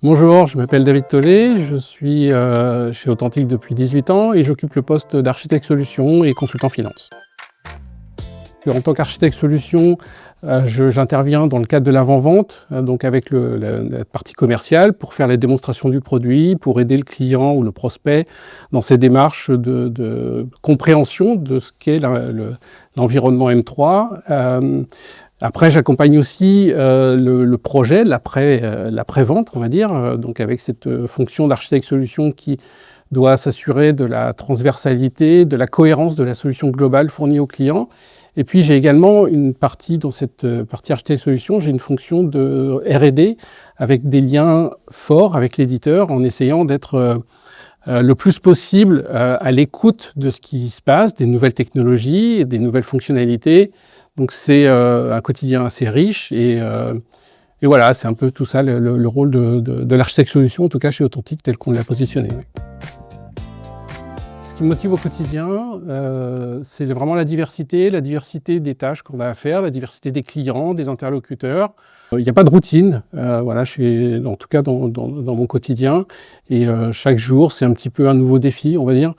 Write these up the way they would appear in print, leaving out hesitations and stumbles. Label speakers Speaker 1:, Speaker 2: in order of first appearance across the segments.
Speaker 1: Bonjour, je m'appelle David Tollet, je suis chez Authentique depuis 18 ans et j'occupe le poste d'architecte solution et consultant finance. En tant qu'architecte solution, j'interviens dans le cadre de l'avant-vente, donc avec la partie commerciale, pour faire les démonstrations du produit, pour aider le client ou le prospect dans ses démarches de compréhension de ce qu'est l'environnement M3. Après, j'accompagne aussi le projet, l'après-vente, on va dire, donc avec cette fonction d'architecte solution qui doit s'assurer de la transversalité, de la cohérence de la solution globale fournie au client. Et puis j'ai également une partie, dans cette partie architecte solution, j'ai une fonction de R&D avec des liens forts avec l'éditeur en essayant d'être le plus possible à l'écoute de ce qui se passe, des nouvelles technologies, des nouvelles fonctionnalités. Donc c'est un quotidien assez riche et voilà, c'est un peu tout ça le rôle de l'architecte solution, en tout cas chez Authentique, tel qu'on l'a positionné. Oui. Ce qui me motive au quotidien, c'est vraiment la diversité des tâches qu'on a à faire, la diversité des clients, des interlocuteurs. Il n'y a pas de routine, voilà, en tout cas dans mon quotidien. Et chaque jour, c'est un petit peu un nouveau défi, on va dire,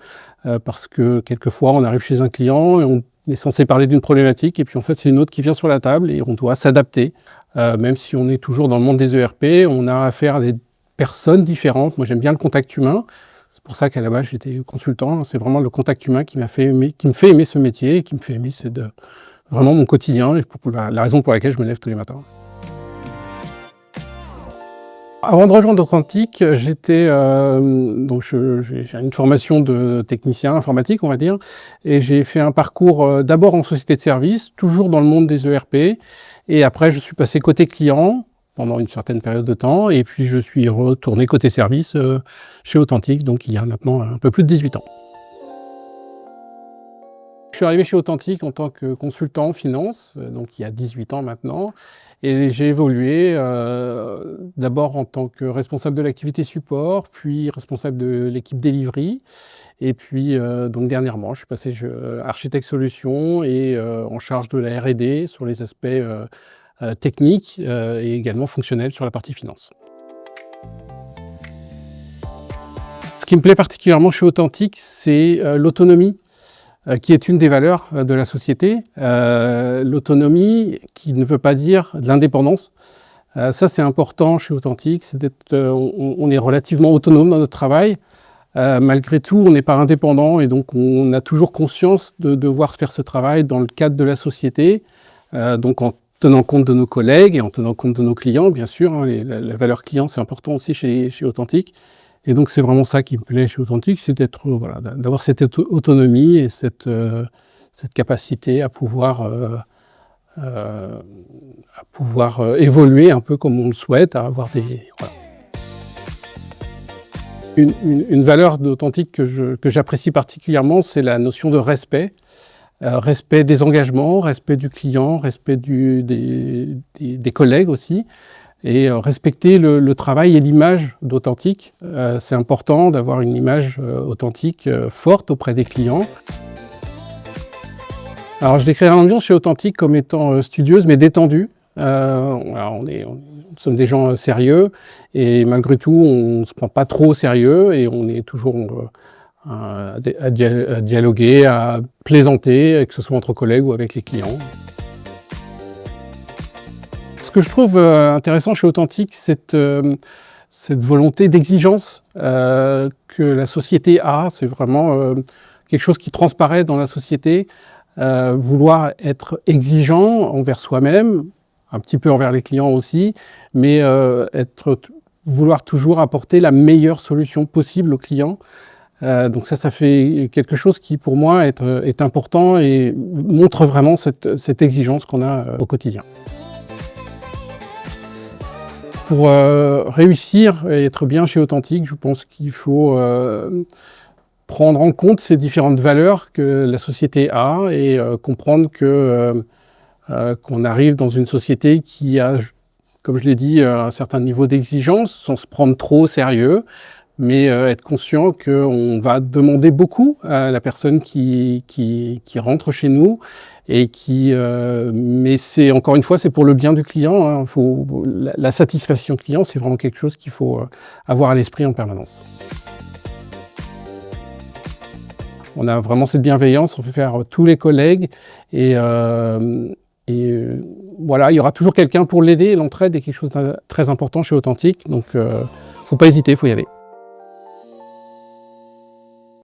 Speaker 1: parce que quelquefois, on arrive chez un client et on est censé parler d'une problématique, et puis en fait, c'est une autre qui vient sur la table et on doit s'adapter. Même si on est toujours dans le monde des ERP, on a affaire à des personnes différentes. Moi, j'aime bien le contact humain. C'est pour ça qu'à la base, j'étais consultant. C'est vraiment le contact humain qui me fait aimer ce métier et qui me fait aimer vraiment mon quotidien, et la raison pour laquelle je me lève tous les matins. Avant de rejoindre Authentique, j'ai une formation de technicien informatique, on va dire, et j'ai fait un parcours d'abord en société de service, toujours dans le monde des ERP, et après je suis passé côté client pendant une certaine période de temps, et puis je suis retourné côté service chez Authentique, donc il y a maintenant un peu plus de 18 ans. Je suis arrivé chez Authentique en tant que consultant en finance, donc il y a 18 ans maintenant, et j'ai évolué d'abord en tant que responsable de l'activité support, puis responsable de l'équipe delivery, et puis donc dernièrement, je suis passé architecte solution et en charge de la R&D sur les aspects techniques et également fonctionnels sur la partie finance. Ce qui me plaît particulièrement chez Authentique, c'est l'autonomie, qui est une des valeurs de la société. L'autonomie qui ne veut pas dire de l'indépendance. Ça, c'est important chez Authentique, on est relativement autonome dans notre travail. Malgré tout, on n'est pas indépendant et donc on a toujours conscience de devoir faire ce travail dans le cadre de la société, donc en tenant compte de nos collègues et en tenant compte de nos clients, bien sûr. Hein, la valeur client, c'est important aussi chez Authentique. Et donc c'est vraiment ça qui me plaît chez Authentique, c'est d'avoir cette autonomie et cette capacité à pouvoir évoluer un peu comme on le souhaite, à avoir voilà. Une valeur d'Authentique que j'apprécie particulièrement, c'est la notion de respect. Respect des engagements, respect du client, respect des collègues aussi. Et respecter le travail et l'image d'Authentique. C'est important d'avoir une image authentique forte auprès des clients. Alors je décrirais l'ambiance chez Authentique comme étant studieuse mais détendue. Nous sommes des gens sérieux et malgré tout on ne se prend pas trop au sérieux et on est toujours à dialoguer, à plaisanter, que ce soit entre collègues ou avec les clients. Ce que je trouve intéressant chez Authentique, cette volonté d'exigence que la société a. C'est vraiment quelque chose qui transparaît dans la société. Vouloir être exigeant envers soi-même, un petit peu envers les clients aussi, mais vouloir toujours apporter la meilleure solution possible aux clients. Donc ça fait quelque chose qui, pour moi, est important et montre vraiment cette exigence qu'on a au quotidien. Pour réussir et être bien chez Authentique, je pense qu'il faut prendre en compte ces différentes valeurs que la société a et comprendre qu'on arrive dans une société qui a, comme je l'ai dit, un certain niveau d'exigence, sans se prendre trop au sérieux, mais être conscient qu'on va demander beaucoup à la personne qui rentre chez nous, et mais c'est encore une fois, c'est pour le bien du client, hein. La satisfaction client, c'est vraiment quelque chose qu'il faut avoir à l'esprit en permanence. On a vraiment cette bienveillance, on fait faire tous les collègues, et voilà, il y aura toujours quelqu'un pour l'aider. L'entraide est quelque chose de très important chez Authentique, donc faut pas hésiter, il faut y aller.